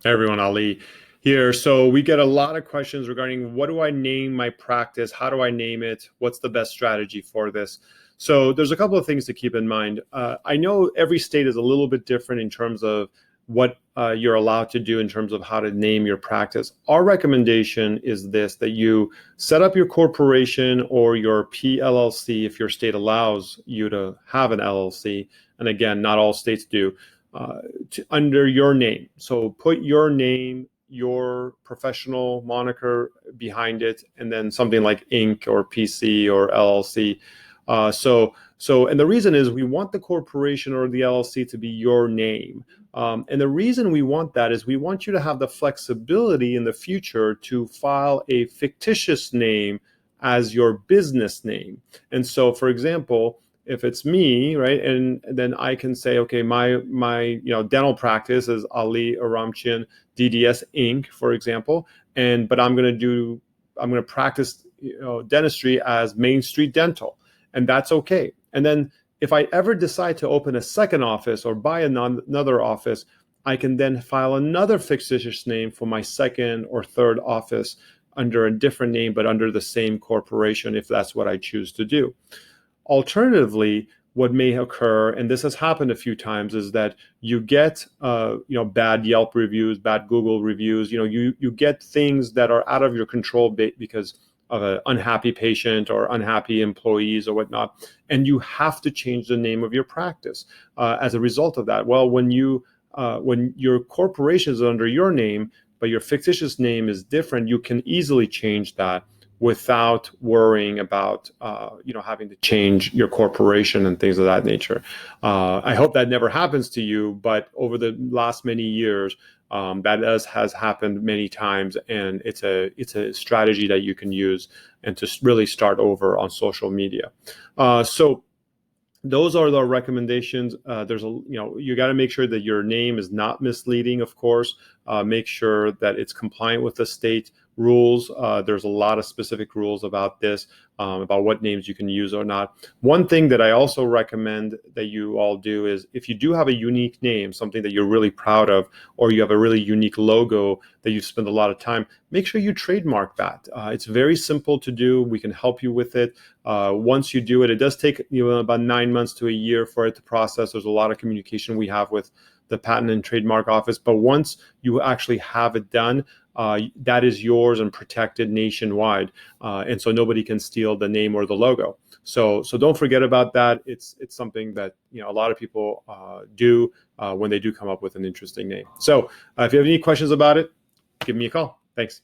Hey everyone, Ali here. So we get a lot of questions regarding what do I name my practice? How do I name it? What's the best strategy for this? So there's a couple of things to keep in mind. I know every state is a little bit different in terms of what you're allowed to do in terms of how to name your practice. Our recommendation is this, that you set up your corporation or your PLLC if your state allows you to have an LLC. And again, not all states do. Under your name. So put your name, your professional moniker behind it, and then something like Inc. or PC or LLC. And the reason is we want the corporation or the LLC to be your name. And the reason we want that is we want you to have the flexibility in the future to file a fictitious name as your business name. And so, for example, if it's me, right, and then I can say, okay, my dental practice is Ali Oromchian DDS Inc., for example, but I'm going to practice dentistry as Main Street Dental, and that's okay. And then if I ever decide to open a second office or buy another office, I can then file another fictitious name for my second or third office under a different name, but under the same corporation, if that's what I choose to do. Alternatively, what may occur, and this has happened a few times, is that you get bad Yelp reviews, bad Google reviews. You get things that are out of your control because of an unhappy patient or unhappy employees or whatnot, and you have to change the name of your practice as a result of that. Well, when your corporation is under your name, but your fictitious name is different, you can easily change that without worrying about having to change your corporation and things of that nature. I hope that never happens to you, but over the last many years, has happened many times, and it's a strategy that you can use and to really start over on social media. So those are the recommendations. You got to make sure that your name is not misleading, of course. Make sure that it's compliant with the state rules. There's a lot of specific rules about this, about what names you can use or not. One thing that I also recommend that you all do is, if you do have a unique name, something that you're really proud of, or you have a really unique logo that you've spent a lot of time, make sure you trademark that. It's very simple to do. We can help you with it. Once you do it, it does take about 9 months to a year for it to process. There's a lot of communication we have with the Patent and Trademark Office. But once you actually have it done, that is yours and protected nationwide. And so nobody can steal the name or the logo. So don't forget about that. It's something that a lot of people do when they do come up with an interesting name. So if you have any questions about it, give me a call. Thanks.